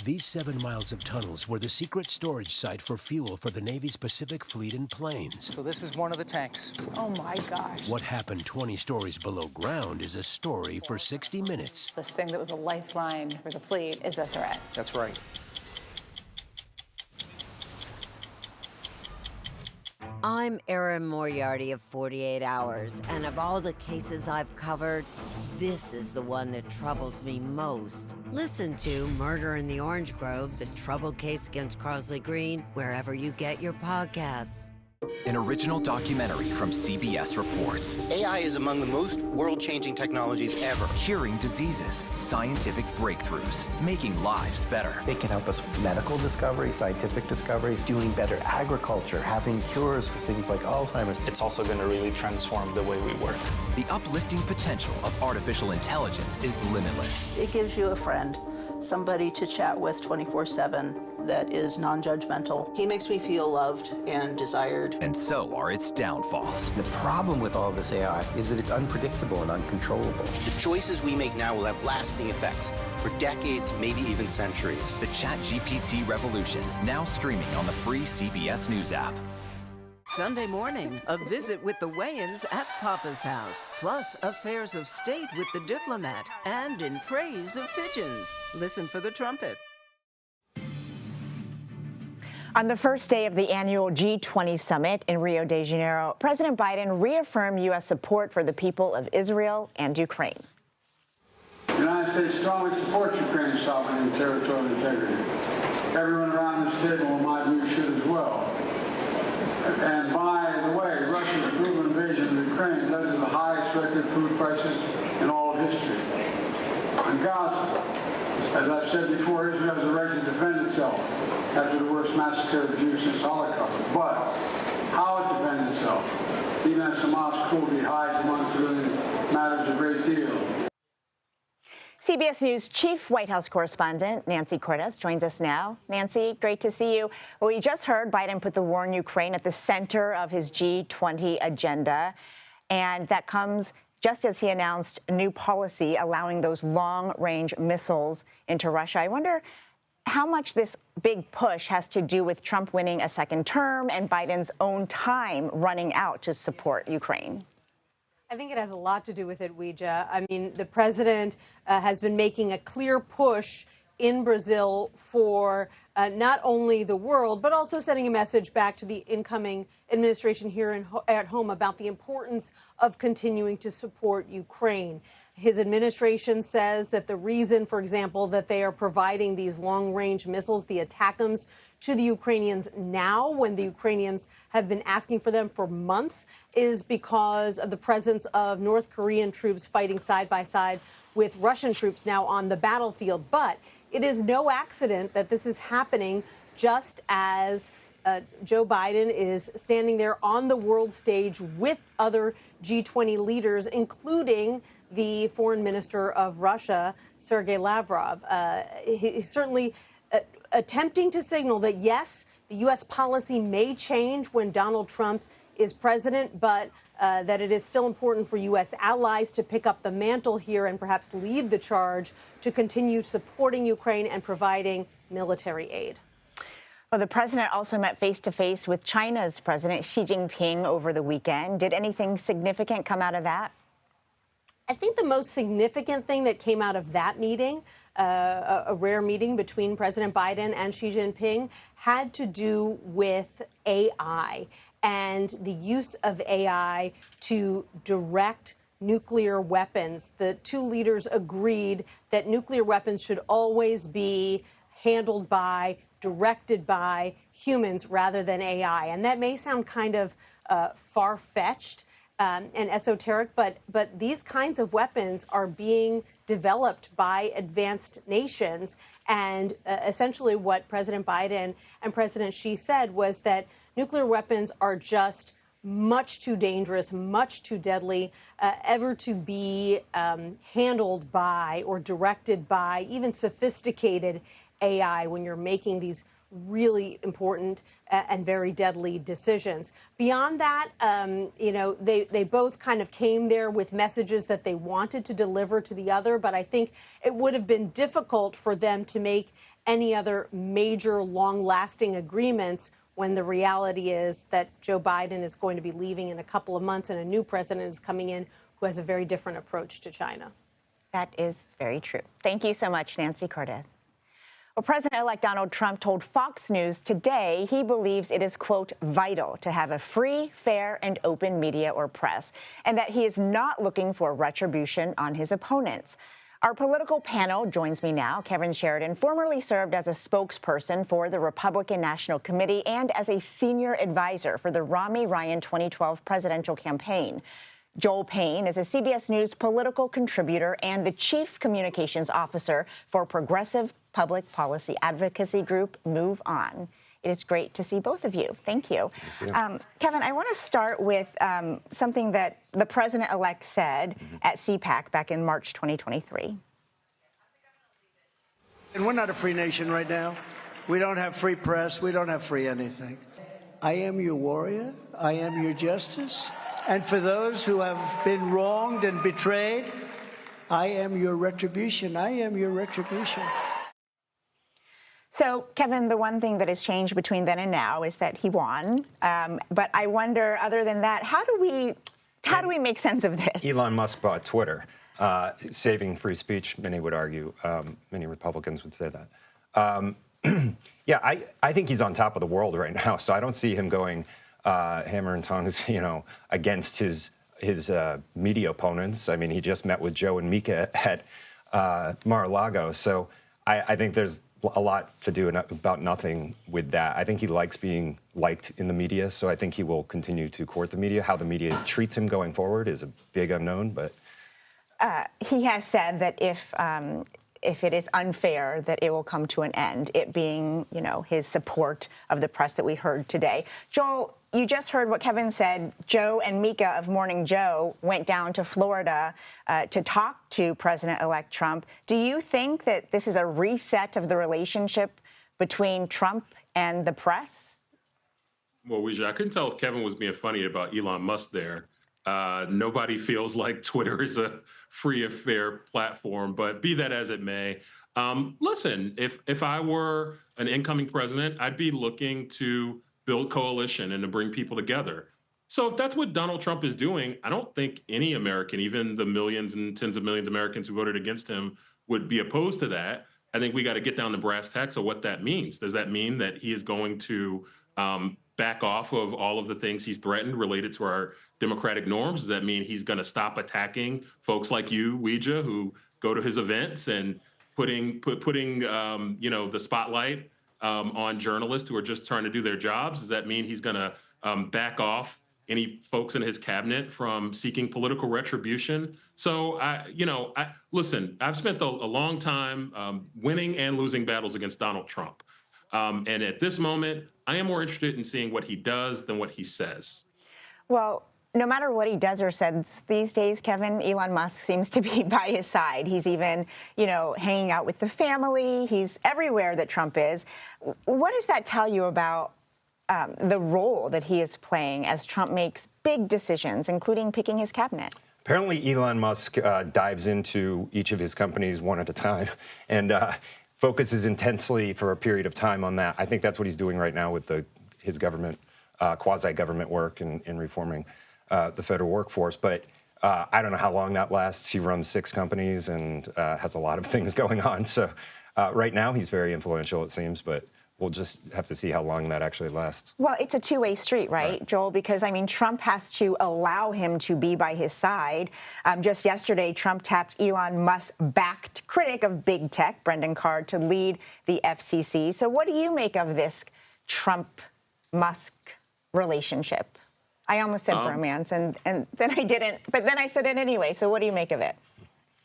These 7 miles of tunnels were the secret storage site for fuel for the Navy's Pacific Fleet in planes. So this is one of the tanks. Oh my gosh. What happened 20 stories below ground is a story for 60 Minutes. This thing that was a lifeline for the fleet is a threat. That's right. I'm Erin Moriarty of 48 Hours, and of all the cases I've covered, this is the one that troubles me most. Listen to Murder in the Orange Grove, the troubled case against Crosley Green, wherever you get your podcasts. An original documentary from CBS reports. AI is among the most world-changing technologies ever. Curing diseases, scientific breakthroughs, making lives better. They can help us with medical discovery, scientific discoveries, doing better agriculture, having cures for things like Alzheimer's. It's also going to really transform the way we work. The uplifting potential of artificial intelligence is limitless. It gives you a friend, somebody to chat with 24/7 that is non-judgmental. He makes me feel loved and desired. And so are its downfalls. The problem with all this AI is that it's unpredictable and uncontrollable. The choices we make now will have lasting effects for decades, maybe even centuries. The ChatGPT revolution, now streaming on the free CBS News app. Sunday morning, a visit with the Wayans at Papa's house, plus affairs of state with the diplomat, and in praise of pigeons. Listen for the trumpet. On the first day of the annual G20 summit in Rio de Janeiro, President Biden reaffirmed U.S. support for the people of Israel and Ukraine. The United States strongly supports Ukraine's sovereignty and territorial integrity. Everyone around this table, in my view, should as well. And by the way, Russia's brutal invasion of Ukraine led to the highest record food prices in all of history. In Gaza, as I've said before, Israel has the right to defend itself after the worst massacre of Jews since the Holocaust. But how it defends itself, even as Hamas cruelty hides among civilians, matters a great deal. CBS News Chief White House Correspondent Nancy Cordes joins us now. Nancy, great to see you. Well, we just heard Biden put the war in Ukraine at the center of his G20 agenda, and that comes just as he announced a new policy allowing those long-range missiles into Russia. I wonder how much this big push has to do with Trump winning a second term and Biden's own time running out to support Ukraine. I think it has a lot to do with it, Ouija. I mean, the president has been making a clear push in Brazil for not only the world, but also sending a message back to the incoming administration here at home about the importance of continuing to support Ukraine. His administration says that the reason, for example, that they are providing these long-range missiles, the ATACMS, to the Ukrainians now, when the Ukrainians have been asking for them for months, is because of the presence of North Korean troops fighting side by side with Russian troops now on the battlefield. But it is no accident that this is happening just as Joe Biden is standing there on the world stage with other G20 leaders, including the foreign minister of Russia, Sergei Lavrov. He's certainly attempting to signal that, yes, the U.S. policy may change when Donald Trump is president, but that it is still important for U.S. allies to pick up the mantle here and perhaps lead the charge to continue supporting Ukraine and providing military aid. Well, the president also met face-to-face with China's President Xi Jinping over the weekend. Did anything significant come out of that? I think the most significant thing that came out of that meeting, a rare meeting between President Biden and Xi Jinping, had to do with AI and the use of AI to direct nuclear weapons. The two leaders agreed that nuclear weapons should always be handled by, directed by humans rather than AI. And that may sound kind of far-fetched and esoteric, but these kinds of weapons are being developed by advanced nations. And essentially what President Biden and President Xi said was that nuclear weapons are just much too dangerous, much too deadly, ever to be handled by or directed by even sophisticated AI when you're making these really important and very deadly decisions. Beyond that, they both kind of came there with messages that they wanted to deliver to the other, but I think it would have been difficult for them to make any other major long-lasting agreements when the reality is that Joe Biden is going to be leaving in a couple of months and a new president is coming in who has a very different approach to China. That is very true. Thank you so much, Nancy Cordes. Well, President-elect Donald Trump told Fox News today he believes it is, quote, vital to have a free, fair, and open media or press, and that he is not looking for retribution on his opponents. Our political panel joins me now. Kevin Sheridan formerly served as a spokesperson for the Republican National Committee and as a senior advisor for the Romney Ryan 2012 presidential campaign. Joel Payne is a CBS News political contributor and the chief communications officer for progressive public policy advocacy group Move On. It is great to see both of you. Thank you. Kevin, I want to start with something that the president-elect said at CPAC back in March 2023. And we're not a free nation right now. We don't have free press. We don't have free anything. I am your warrior. I am your justice. And for those who have been wronged and betrayed, I am your retribution. I am your retribution. So, Kevin, the one thing that has changed between then and now is that he won. But I wonder, other than that, how do we make sense of this? Elon Musk bought Twitter, saving free speech, many would argue. Many Republicans would say that. Yeah, I think he's on top of the world right now, so I don't see him going hammer and tongs, against his media opponents. I mean, he just met with Joe and Mika at Mar-a-Lago, so I think there's a lot to do about nothing with that. I think he likes being liked in the media, so I think he will continue to court the media. How the media treats him going forward is a big unknown, but he has said that if it is unfair, that it will come to an end, it being, his support of the press that we heard today. Joel, you just heard what Kevin said. Joe and Mika of Morning Joe went down to Florida to talk to President-elect Trump. Do you think that this is a reset of the relationship between Trump and the press? Well, Weijia, I couldn't tell if Kevin was being funny about Elon Musk there. Nobody feels like Twitter is a free and fair platform, but be that as it may, listen, if I were an incoming president, I'd be looking to build coalition and to bring people together. So if that's what Donald Trump is doing, I don't think any American, even the millions and tens of millions of Americans who voted against him, would be opposed to that. I think we got to get down to brass tacks of what that means. Does that mean that he is going to back off of all of the things he's threatened related to our democratic norms? Does that mean he's going to stop attacking folks like you, Weijia, who go to his events and putting the spotlight on journalists who are just trying to do their jobs? Does that mean he's going to back off any folks in his cabinet from seeking political retribution? So, listen, I've spent a long time winning and losing battles against Donald Trump. And at this moment, I am more interested in seeing what he does than what he says. Well, no matter what he does or says these days, Kevin, Elon Musk seems to be by his side. He's even, hanging out with the family. He's everywhere that Trump is. What does that tell you about the role that he is playing as Trump makes big decisions, including picking his cabinet? apparently Elon Musk dives into each of his companies one at a time and focuses intensely for a period of time on that. I think that's what he's doing right now with his government, quasi-government work and reforming the federal workforce. But I don't know how long that lasts. He runs 6 companies and has a lot of things going on. So right now he's very influential, it seems, but we'll just have to see how long that actually lasts. Well, it's a two-way street, right, Joel? Because, I mean, Trump has to allow him to be by his side. Just yesterday, Trump tapped Elon Musk-backed critic of big tech, Brendan Carr, to lead the FCC. So what do you make of this Trump-Musk relationship? I almost said bromance, and then I didn't, but then I said it anyway. So what do you make of it?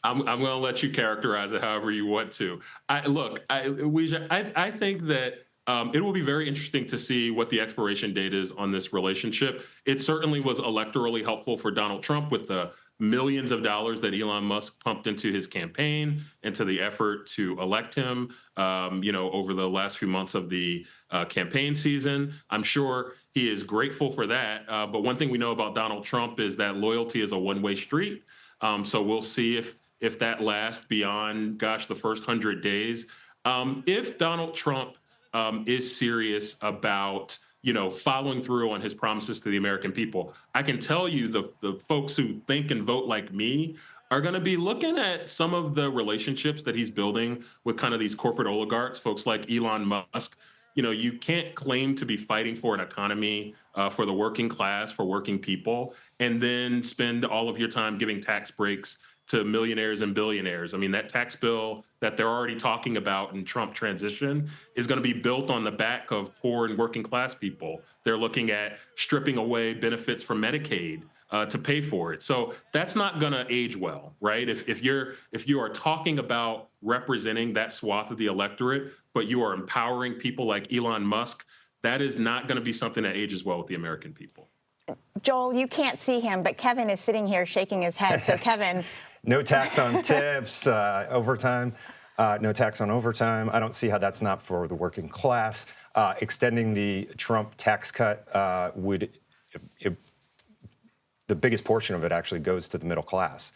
I'm going to let you characterize it however you want to. I think that it will be very interesting to see what the expiration date is on this relationship. It certainly was electorally helpful for Donald Trump with the millions of dollars that Elon Musk pumped into his campaign, into the effort to elect him, over the last few months of the campaign season. I'm sure he is grateful for that. But one thing we know about Donald Trump is that loyalty is a one-way street. So we'll see if that lasts beyond, the first 100 days. If Donald Trump is serious about, following through on his promises to the American people, I can tell you the folks who think and vote like me are going to be looking at some of the relationships that he's building with kind of these corporate oligarchs, folks like Elon Musk. You can't claim to be fighting for an economy for the working class, for working people, and then spend all of your time giving tax breaks to millionaires and billionaires. I mean, that tax bill that they're already talking about in Trump transition is going to be built on the back of poor and working class people. They're looking at stripping away benefits from Medicaid to pay for it. So that's not going to age well, right? If you are talking about representing that swath of the electorate, but you are empowering people like Elon Musk, that is not going to be something that ages well with the American people. Joel, you can't see him, but Kevin is sitting here shaking his head. So Kevin. No tax on tips, overtime. No tax on overtime. I don't see how that's not for the working class. Extending the Trump tax cut the biggest portion of it actually goes to the middle class.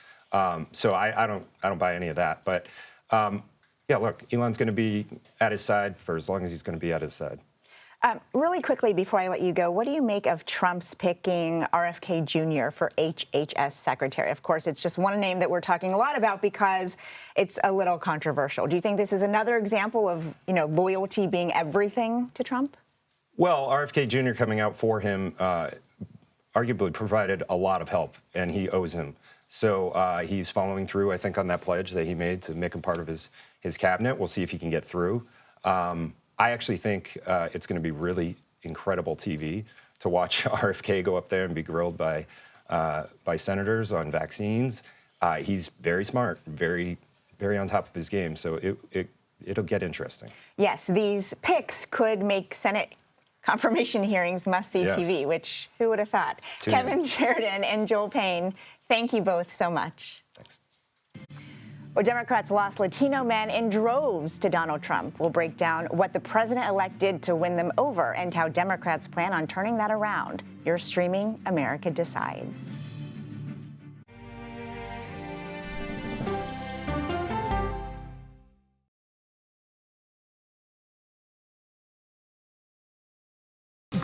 So I don't buy any of that. But yeah, look, Elon's going to be at his side for as long as he's going to be at his side. Really quickly before I let you go, what do you make of Trump's picking RFK Jr. for HHS secretary? Of course, it's just one name that we're talking a lot about because it's a little controversial. Do you think this is another example of, loyalty being everything to Trump? Well, RFK Jr. coming out for him arguably provided a lot of help, and he owes him. So he's following through, I think, on that pledge that he made to make him part of his cabinet. We'll see if he can get through. I actually think it's going to be really incredible TV to watch RFK go up there and be grilled by senators on vaccines. He's very smart, very, very on top of his game. So it'll get interesting. Yes, these picks could make Senate confirmation hearings must-see TV, which who would have thought? Kevin Sheridan and Joel Payne, thank you both so much. Thanks. Well, Democrats lost Latino men in droves to Donald Trump. We'll break down what the president-elect did to win them over and how Democrats plan on turning that around. You're streaming America Decides.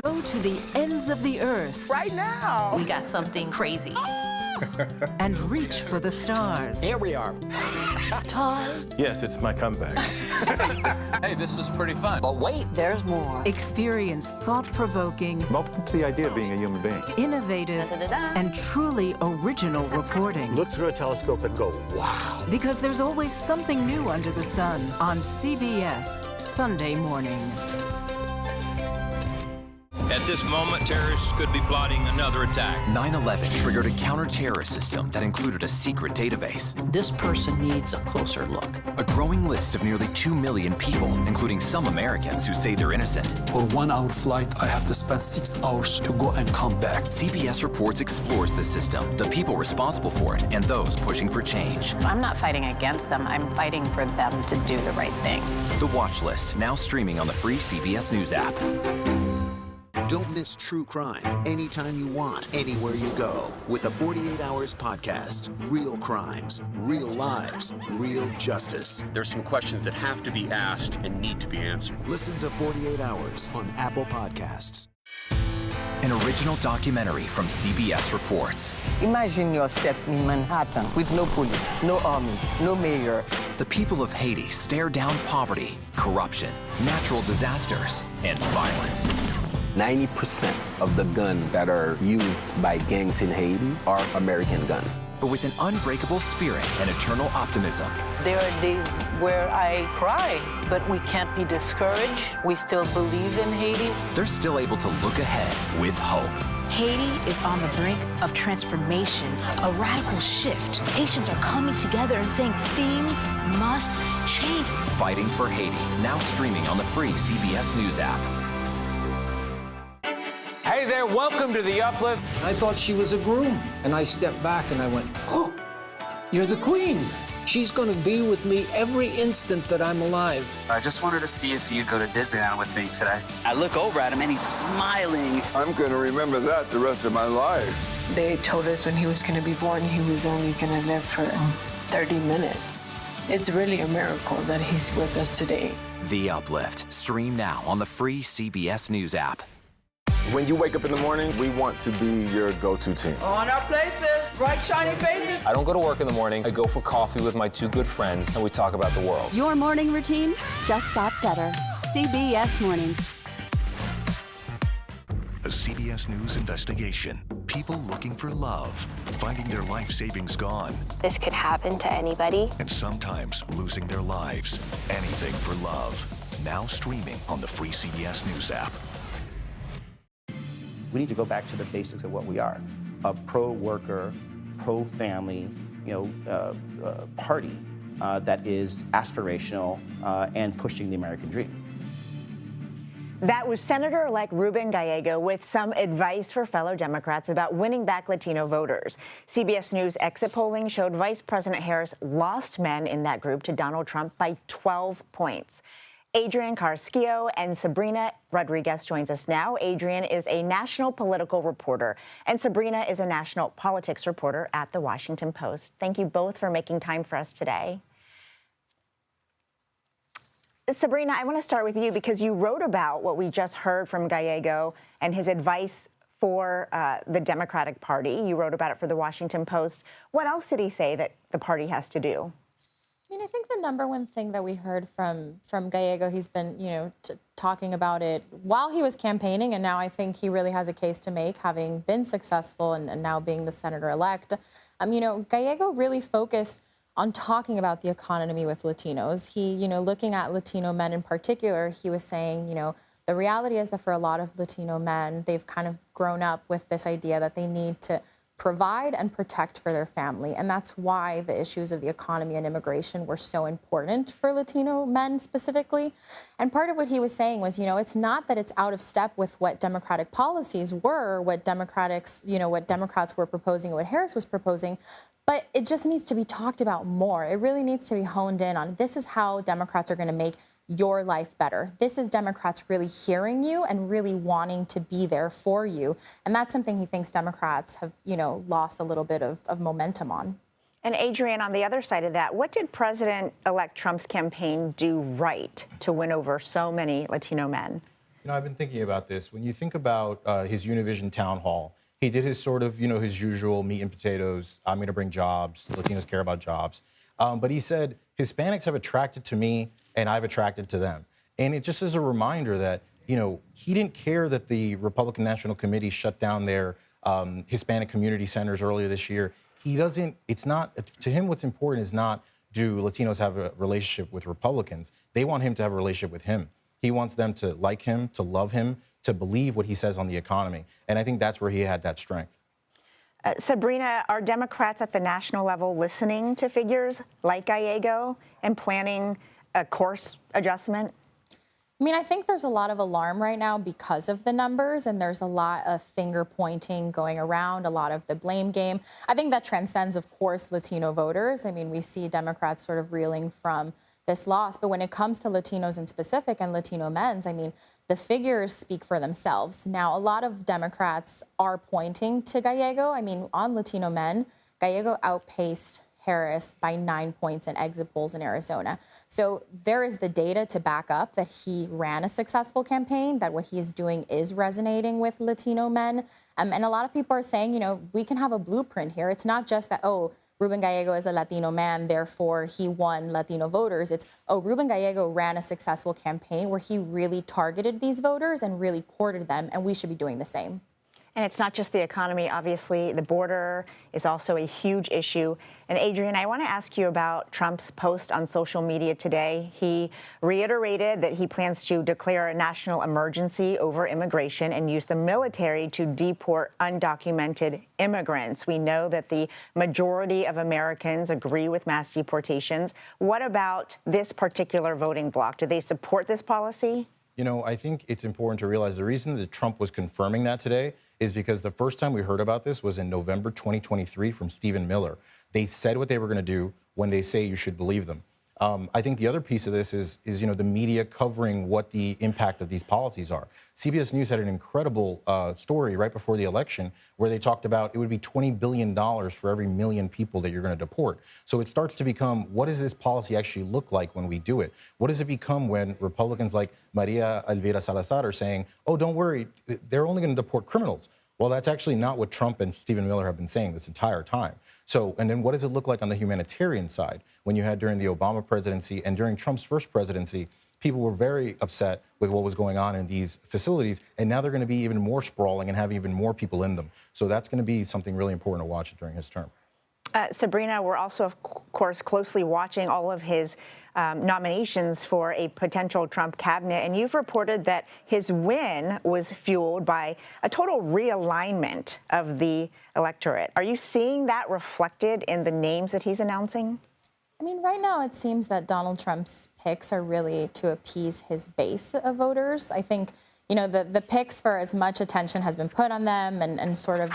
Go to the ends of the earth. Right now. We got something crazy. And reach for the stars. Here we are. Time. Yes, it's my comeback. Hey, this is pretty fun. But wait, there's more. Experience thought-provoking. Welcome to the idea of being a human being. Innovative and truly original reporting. Look through a telescope and go, wow. Because there's always something new under the sun on CBS Sunday morning. At this moment, terrorists could be plotting another attack. 9/11 triggered a counter-terrorist system that included a secret database. This person needs a closer look. A growing list of nearly 2 million people, including some Americans who say they're innocent. For 1 hour flight, I have to spend 6 hours to go and come back. CBS Reports explores the system, the people responsible for it, and those pushing for change. I'm not fighting against them. I'm fighting for them to do the right thing. The Watch List, now streaming on the free CBS News app. Don't miss true crime anytime you want, anywhere you go. With the 48 Hours podcast. Real crimes, real lives, real justice. There's some questions that have to be asked and need to be answered. Listen to 48 Hours on Apple Podcasts. An original documentary from CBS Reports. Imagine yourself in Manhattan with no police, no army, no mayor. The people of Haiti stare down poverty, corruption, natural disasters, and violence. 90% of the guns that are used by gangs in Haiti are American guns. But with an unbreakable spirit and eternal optimism. There are days where I cry, but we can't be discouraged. We still believe in Haiti. They're still able to look ahead with hope. Haiti is on the brink of transformation, a radical shift. Nations are coming together and saying things must change. Fighting for Haiti, now streaming on the free CBS News app. Hey there, welcome to The Uplift. I thought she was a groom, and I stepped back and I went, oh, you're the queen. She's going to be with me every instant that I'm alive. I just wanted to see if you'd go to Disneyland with me today. I look over at him and he's smiling. I'm going to remember that the rest of my life. They told us when he was going to be born, he was only going to live for 30 minutes. It's really a miracle that he's with us today. The Uplift. Stream now on the free CBS News app. When you wake up in the morning, we want to be your go-to team. On our places, bright, shiny faces. I don't go to work in the morning. I go for coffee with my two good friends, and we talk about the world. Your morning routine just got better. CBS Mornings. A CBS News investigation. people looking for love, finding their life savings gone, This could happen to anybody. and sometimes losing their lives. Anything for love. Now streaming on the free CBS News app. We need to go back to the basics of what we are: a pro-worker, pro-family, party that is aspirational and pushing the American dream. That was Senator-elect Ruben Gallego with some advice for fellow Democrats about winning back Latino voters. CBS News exit polling showed Vice President Harris lost men in that group to Donald Trump by 12 points. Adrian Carrasquillo and Sabrina Rodriguez joins us now. Adrian is a national political reporter, and Sabrina is a national politics reporter at The Washington Post. Thank you both for making time for us today. Sabrina, I want to start with you because you wrote about what we just heard from Gallego and his advice for the Democratic Party. You wrote about it for The Washington Post. What else did he say that the party has to do? I mean, I think the number one thing that we heard from Gallego, he's been, talking about it while he was campaigning, and now I think he really has a case to make, having been successful and now being the senator-elect. Gallego really focused on talking about the economy with Latinos. He, looking at Latino men in particular, he was saying, the reality is that for a lot of Latino men, they've kind of grown up with this idea that they need to provide and protect for their family. And that's why the issues of the economy and immigration were so important for Latino men specifically. And part of what he was saying was, it's not that it's out of step with what Democratic policies were, what Democrats were proposing, what Harris was proposing, but it just needs to be talked about more. It really needs to be honed in on, this is how Democrats are going to make your life better. This is Democrats really hearing you and really wanting to be there for you. And that's something he thinks Democrats have, lost a little bit of momentum on. And Adrian, on the other side of that, what did President-elect Trump's campaign do right to win over so many Latino men? I've been thinking about this. When you think about his Univision town hall, he did his sort of, his usual meat and potatoes. I'm going to bring jobs. Latinos care about jobs. But he said, Hispanics have attracted to me and I've attracted to them. And it just is a reminder that, he didn't care that the Republican National Committee shut down their Hispanic community centers earlier this year. It's not, to him, what's important is not, do Latinos have a relationship with Republicans? They want him to have a relationship with him. He wants them to like him, to love him, to believe what he says on the economy. And I think that's where he had that strength. Sabrina, are Democrats at the national level listening to figures like Gallego and planning a course adjustment? I mean, I think there's a lot of alarm right now because of the numbers, and there's a lot of finger pointing going around, a lot of the blame game. I think that transcends, of course, Latino voters. I mean, we see Democrats sort of reeling from this loss. But when it comes to Latinos in specific and Latino men's, I mean, the figures speak for themselves. Now, a lot of Democrats are pointing to Gallego. I mean, on Latino men, Gallego outpaced Harris by 9 points in exit polls in Arizona. So there is the data to back up that he ran a successful campaign, that what he is doing is resonating with Latino men. And a lot of people are saying, we can have a blueprint here. It's not just that, Ruben Gallego is a Latino man, therefore he won Latino voters. It's, Ruben Gallego ran a successful campaign where he really targeted these voters and really courted them, and we should be doing the same. And it's not just the economy, obviously. The border is also a huge issue. And Adrian, I want to ask you about Trump's post on social media today. He reiterated that he plans to declare a national emergency over immigration and use the military to deport undocumented immigrants. We know that the majority of Americans agree with mass deportations. What about this particular voting bloc? Do they support this policy? I think it's important to realize the reason that Trump was confirming that today is because the first time we heard about this was in November 2023 from Stephen Miller. They said what they were going to do. When they say, you should believe them. I think the other piece of this is the media covering what the impact of these policies are. CBS News had an incredible story right before the election where they talked about it would be $20 billion for every million people that you're going to deport. So it starts to become, what does this policy actually look like when we do it? What does it become when Republicans like Maria Elvira Salazar are saying, don't worry, they're only going to deport criminals? Well, that's actually not what Trump and Stephen Miller have been saying this entire time. So, and then what does it look like on the humanitarian side when you had during the Obama presidency and during Trump's first presidency, people were very upset with what was going on in these facilities, and now they're going to be even more sprawling and have even more people in them. So that's going to be something really important to watch during his term. Sabrina, we're also, of course, closely watching all of his nominations for a potential Trump cabinet, and you've reported that his win was fueled by a total realignment of the electorate. Are you seeing that reflected in the names that he's announcing? I mean, right now it seems that Donald Trump's picks are really to appease his base of voters. I think, you know, the picks, for as much attention has been put on them and sort of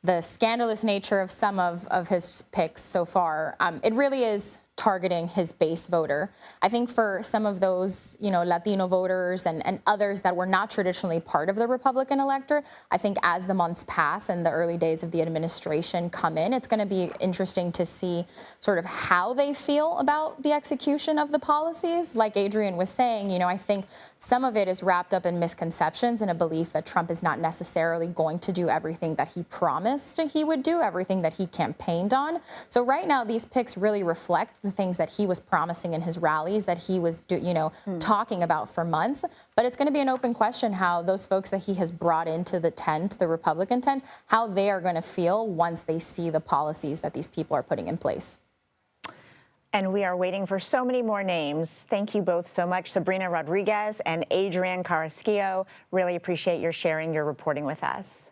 the scandalous nature of some of his picks so far, it really is targeting his base voter. I think for some of those, you know, Latino voters and others that were not traditionally part of the Republican electorate, I think as the months pass and the early days of the administration come in, it's going to be interesting to see sort of how they feel about the execution of the policies. Like Adrian was saying, you know, I think some of it is wrapped up in misconceptions and a belief that Trump is not necessarily going to do everything that he promised he would do, everything that he campaigned on. So right now, these picks really reflect the things that he was promising in his rallies, that he was, talking about for months. But it's going to be an open question how those folks that he has brought into the tent, the Republican tent, how they are going to feel once they see the policies that these people are putting in place. And we are waiting for so many more names. Thank you both so much, Sabrina Rodriguez and Adrian Carrasquillo. Really appreciate your sharing your reporting with us.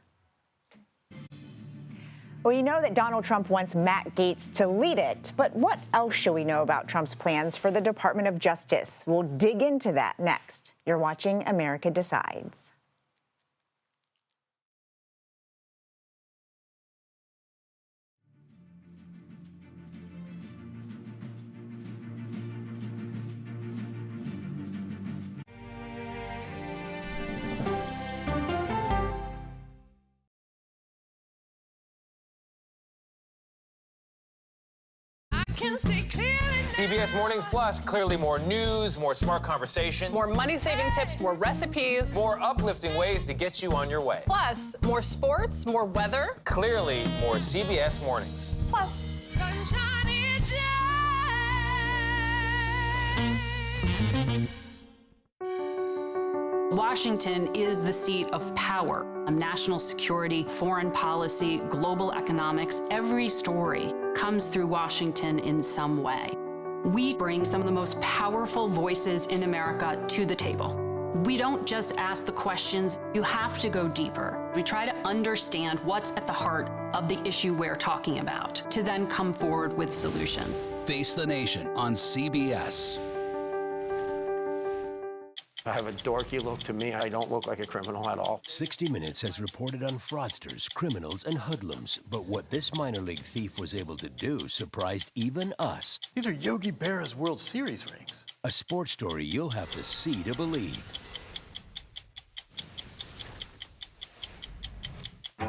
Well, you know that Donald Trump wants Matt Gaetz to lead it, but what else should we know about Trump's plans for the Department of Justice? We'll dig into that next. You're watching America Decides. CBS Mornings Plus, clearly more news, more smart conversation. More money-saving tips, more recipes. More uplifting ways to get you on your way. Plus, more sports, more weather. Clearly, more CBS Mornings. Plus, sunshiny day. Washington is the seat of power. National security, foreign policy, global economics, every story comes through Washington in some way. We bring some of the most powerful voices in America to the table. We don't just ask the questions, you have to go deeper. We try to understand what's at the heart of the issue we're talking about, to then come forward with solutions. Face the Nation on CBS. I have a dorky look to me. I don't look like a criminal at all. 60 Minutes has reported on fraudsters, criminals, and hoodlums. But what this minor league thief was able to do surprised even us. These are Yogi Berra's World Series rings. A sports story you'll have to see to believe.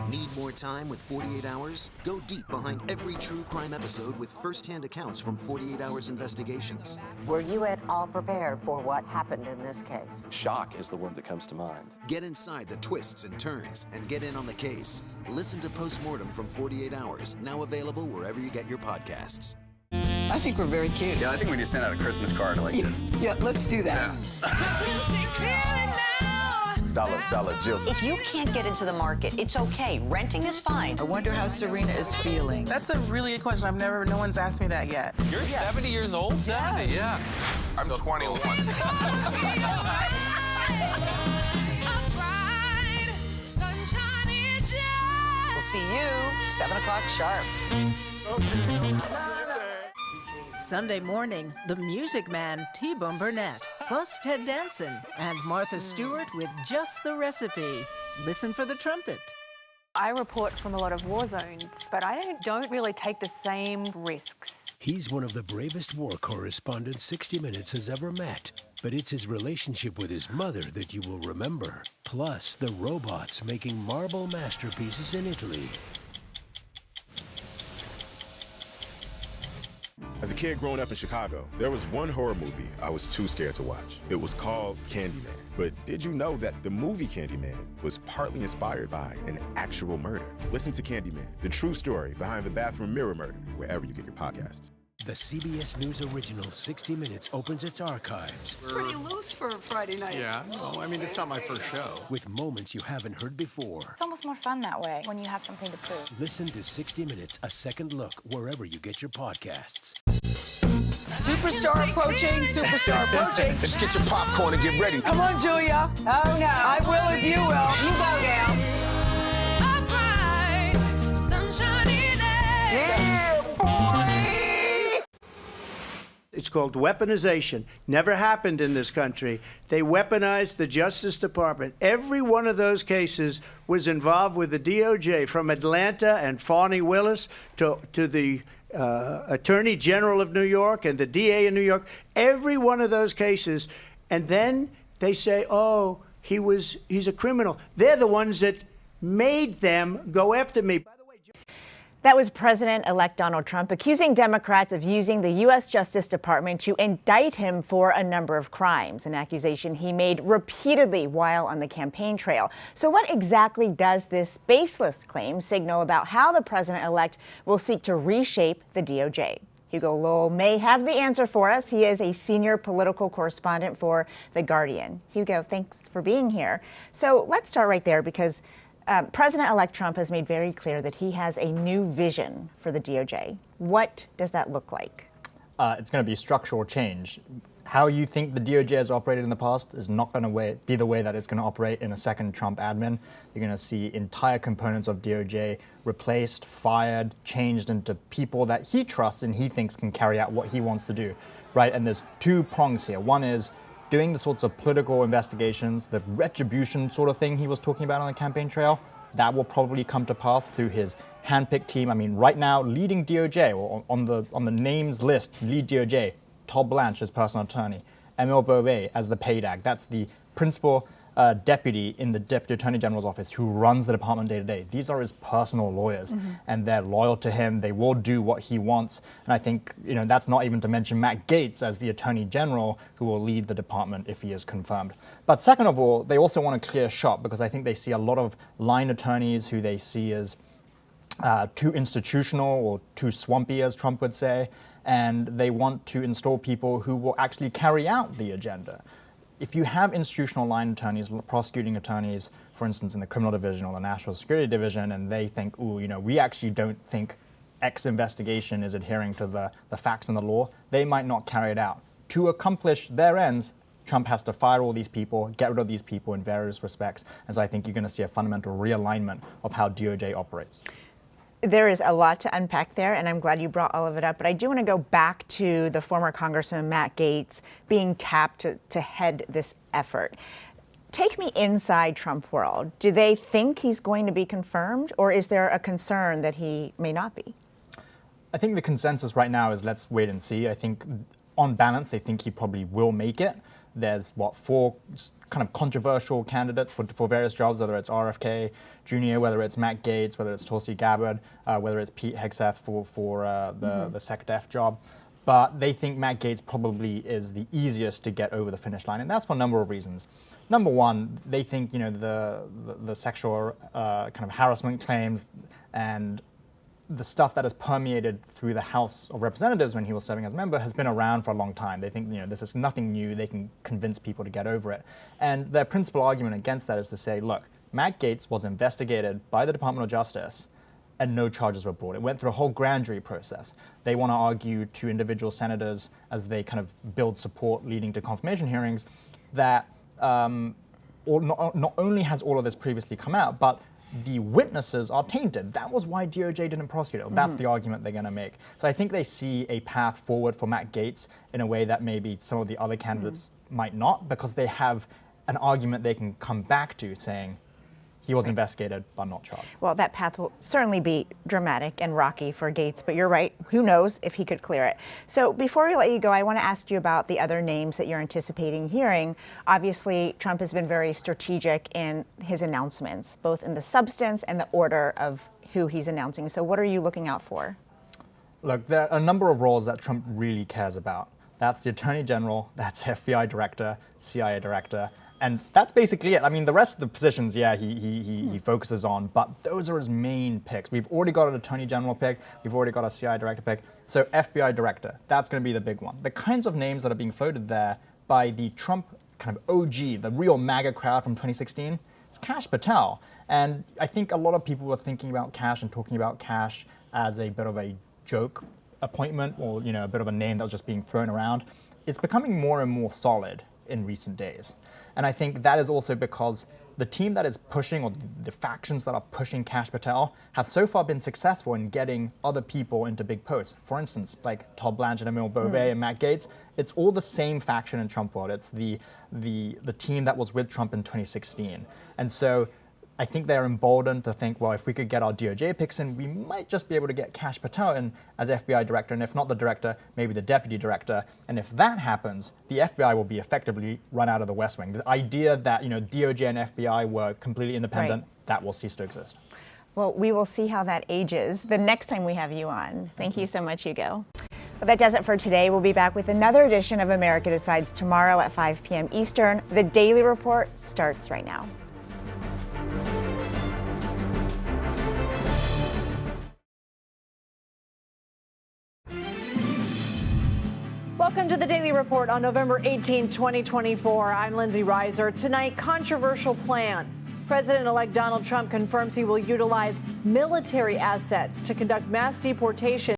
Need more time with 48 Hours? Go deep behind every true crime episode with first-hand accounts from 48 Hours Investigations. Were you at all prepared for what happened in this case? Shock is the word that comes to mind. Get inside the twists and turns and get in on the case. Listen to Postmortem from 48 Hours, now available wherever you get your podcasts. I think we're very cute. Yeah, I think we need to send out a Christmas card like this. Yeah, let's do that. Dollar Jill. If you can't get into the market, it's okay. Renting is fine. I wonder how Serena is feeling. That's a really good question. No one's asked me that yet. You're 70 years old? 70, yeah. I'm 21. We'll see you 7 o'clock sharp. Sunday morning, the Music Man, T-Bone Burnett, plus Ted Danson and Martha Stewart with Just the Recipe. Listen for the trumpet. I report from a lot of war zones, but I don't really take the same risks. He's one of the bravest war correspondents 60 Minutes has ever met. But it's his relationship with his mother that you will remember. Plus, the robots making marble masterpieces in Italy. As a kid growing up in Chicago, there was one horror movie I was too scared to watch. It was called Candyman. But did you know that the movie Candyman was partly inspired by an actual murder? Listen to Candyman, the true story behind the bathroom mirror murder, wherever you get your podcasts. The CBS News original 60 Minutes opens its archives. Pretty loose for a Friday night. Yeah, no, I mean, it's not my first show. With moments you haven't heard before. It's almost more fun that way when you have something to prove. Listen to 60 Minutes, a second look, wherever you get your podcasts. Superstar approaching, superstar approaching. Let's get your popcorn and get ready. Come on, Julia. Oh, no. I will if you will. You go, gal. Yeah, boy. It's called weaponization. Never happened in this country. They weaponized the Justice Department. Every one of those cases was involved with the DOJ, from Atlanta and Fani Willis to the Attorney General of New York and the DA in New York. Every one of those cases. And then they say, oh, he's a criminal. They're the ones that made them go after me. That was President-elect Donald Trump accusing Democrats of using the U.S. Justice Department to indict him for a number of crimes, an accusation he made repeatedly while on the campaign trail. So what exactly does this baseless claim signal about how the president-elect will seek to reshape the DOJ? Hugo Lowell may have the answer for us. He is a senior political correspondent for The Guardian. Hugo, thanks for being here. So let's start right there, because President-elect Trump has made very clear that he has a new vision for the DOJ. What does that look like? It's going to be structural change. How you think the DOJ has operated in the past is not going to be the way that it's going to operate in a second Trump admin. You're going to see entire components of DOJ replaced, fired, changed into people that he trusts and he thinks can carry out what he wants to do, right? And there's two prongs here. One is doing the sorts of political investigations, the retribution sort of thing he was talking about on the campaign trail. That will probably come to pass through his handpicked team. I mean, right now, leading DOJ, or on the names list, lead DOJ, Todd Blanche as personal attorney, Emil Beauvais as the PAIDAG. That's the principal deputy in the Deputy Attorney General's office who runs the department day to day. These are his personal lawyers, and they're loyal to him. They will do what he wants. And I think, that's not even to mention Matt Gaetz as the Attorney General, who will lead the department if he is confirmed. But second of all, they also want a clear shot, because I think they see a lot of line attorneys who they see as too institutional or too swampy, as Trump would say, and they want to install people who will actually carry out the agenda. If you have institutional line attorneys, prosecuting attorneys, for instance, in the criminal division or the national security division, and they think, we actually don't think X investigation is adhering to the facts and the law, they might not carry it out. To accomplish their ends, Trump has to fire all these people, get rid of these people in various respects. And so I think you're going to see a fundamental realignment of how DOJ operates. There is a lot to unpack there, and I'm glad you brought all of it up. But I do want to go back to the former Congressman Matt Gaetz being tapped to head this effort. Take me inside Trump world. Do they think he's going to be confirmed, or is there a concern that he may not be? I think the consensus right now is let's wait and see. I think on balance, they think he probably will make it. There's, 4 kind of controversial candidates for various jobs, whether it's RFK Jr., whether it's Matt Gaetz, whether it's Tulsi Gabbard, whether it's Pete Hegseth for the SecDef job. But they think Matt Gaetz probably is the easiest to get over the finish line, and that's for a number of reasons. Number one, they think the sexual kind of harassment claims and the stuff that has permeated through the House of Representatives when he was serving as a member has been around for a long time. They think, this is nothing new. They can convince people to get over it. And their principal argument against that is to say, look, Matt Gaetz was investigated by the Department of Justice and no charges were brought. It went through a whole grand jury process. They want to argue to individual senators as they kind of build support leading to confirmation hearings that not only has all of this previously come out, but the witnesses are tainted. That was why DOJ didn't prosecute it. That's the argument they're going to make. So I think they see a path forward for Matt Gaetz in a way that maybe some of the other candidates might not, because they have an argument they can come back to saying he was investigated but not charged. Well, that path will certainly be dramatic and rocky for Gaetz, but you're right. Who knows if he could clear it? So before we let you go, I want to ask you about the other names that you're anticipating hearing. Obviously, Trump has been very strategic in his announcements, both in the substance and the order of who he's announcing. So what are you looking out for? Look, there are a number of roles that Trump really cares about. That's the Attorney General, that's FBI Director, CIA Director, And that's basically it. I mean, the rest of the positions, yeah, he focuses on, but those are his main picks. We've already got an Attorney General pick. We've already got a CIA Director pick. So FBI Director, that's going to be the big one. The kinds of names that are being floated there by the Trump kind of OG, the real MAGA crowd from 2016, is Kash Patel. And I think a lot of people were thinking about Kash and talking about Kash as a bit of a joke appointment, or a bit of a name that was just being thrown around. It's becoming more and more solid in recent days. And I think that is also because the team that is pushing, or the factions that are pushing Kash Patel, have so far been successful in getting other people into big posts. For instance, like Todd Blanchard, Emil Beauvais, and Matt Gaetz. It's all the same faction in Trump world. It's the team that was with Trump in 2016. And so I think they're emboldened to think, well, if we could get our DOJ picks in, we might just be able to get Kash Patel in as FBI director, and if not the director, maybe the deputy director. And if that happens, the FBI will be effectively run out of the West Wing. The idea that DOJ and FBI were completely independent, that will cease to exist. Well, we will see how that ages the next time we have you on. Thank you so much, Hugo. Well, that does it for today. We'll be back with another edition of America Decides tomorrow at 5 p.m. Eastern. The Daily Report starts right now. Welcome to the Daily Report on November 18, 2024. I'm Lindsay Reiser. Tonight, controversial plan. President-elect Donald Trump confirms he will utilize military assets to conduct mass deportation